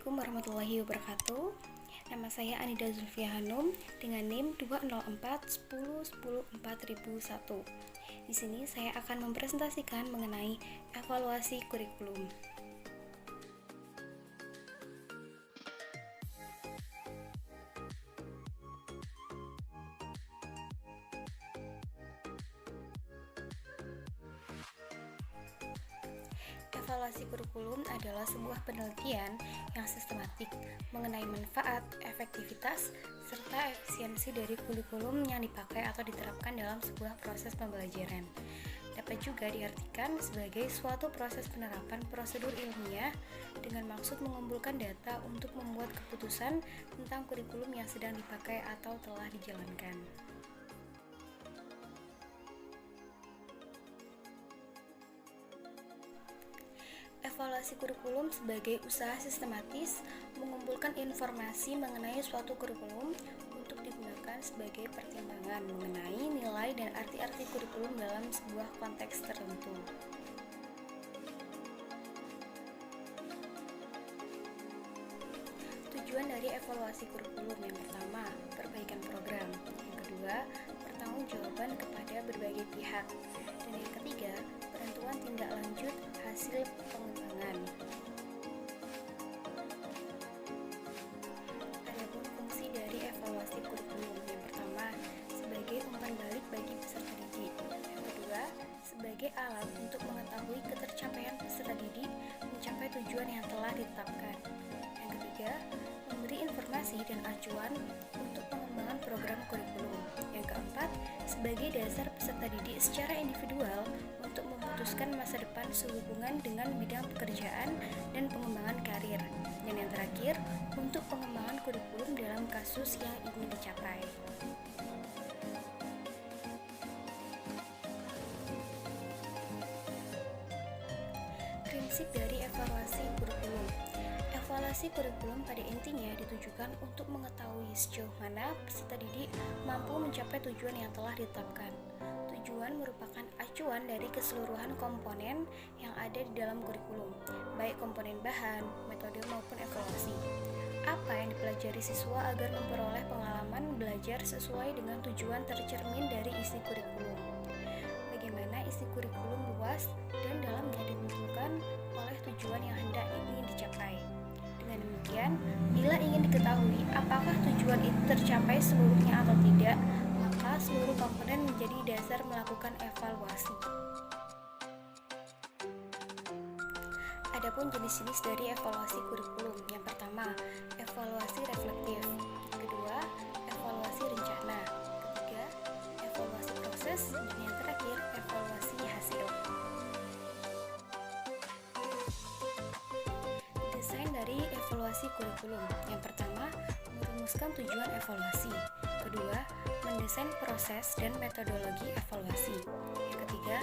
Assalamualaikum warahmatullahi wabarakatuh. Nama saya Anida Zulfia Hanum dengan NIM 20410104001. Di sini saya akan mempresentasikan mengenai evaluasi kurikulum. Evaluasi kurikulum adalah sebuah penelitian yang sistematik mengenai manfaat, efektivitas, serta efisiensi dari kurikulum yang dipakai atau diterapkan dalam sebuah proses pembelajaran. Dapat juga diartikan sebagai suatu proses penerapan prosedur ilmiah dengan maksud mengumpulkan data untuk membuat keputusan tentang kurikulum yang sedang dipakai atau telah dijalankan. Evaluasi kurikulum sebagai usaha sistematis mengumpulkan informasi mengenai suatu kurikulum untuk digunakan sebagai pertimbangan mengenai nilai dan arti-arti kurikulum dalam sebuah konteks tertentu. Tujuan dari evaluasi kurikulum yang pertama, perbaikan program. Yang kedua, pertanggungjawaban kepada berbagai pihak. Dan yang ketiga, penentuan tindak lanjut hasil pengembangan. Adapun fungsi dari evaluasi kurikulum yang pertama, sebagai umpan balik bagi peserta didik. Yang kedua, sebagai alat untuk mengetahui ketercapaian peserta didik mencapai tujuan yang telah ditetapkan. Yang ketiga, memberi informasi dan acuan untuk pengembangan program kurikulum. Yang keempat, sebagai dasar peserta didik secara individual untuk memutuskan masa depan sehubungan dengan bidang pekerjaan dan pengembangan karir. Dan yang terakhir, untuk pengembangan kurikulum dalam kasus yang ingin dicapai. Prinsip dari evaluasi kurikulum. Evaluasi kurikulum pada intinya ditujukan untuk mengetahui sejauh mana peserta didik mampu mencapai tujuan yang telah ditetapkan. Tujuan merupakan acuan dari keseluruhan komponen yang ada di dalam kurikulum, baik komponen bahan, metode maupun evaluasi. Apa yang dipelajari siswa agar memperoleh pengalaman belajar sesuai dengan tujuan tercermin dari isi kurikulum. Bagaimana isi kurikulum luas dan dalamnya ditentukan oleh tujuan yang hendak ingin dicapai. Dengan demikian, bila ingin diketahui apakah tujuan itu tercapai seluruhnya atau tidak, maka seluruh komponen menjadi dasar melakukan evaluasi. Adapun jenis-jenis dari evaluasi kurikulum. Yang pertama, evaluasi reflektif. Kedua, evaluasi rencana. Ketiga, evaluasi proses. Dan yang terakhir, evaluasi hasil. Desain dari evaluasi kurikulum. Yang pertama, merumuskan tujuan evaluasi. Kedua, mendesain proses dan metodologi evaluasi. Yang ketiga,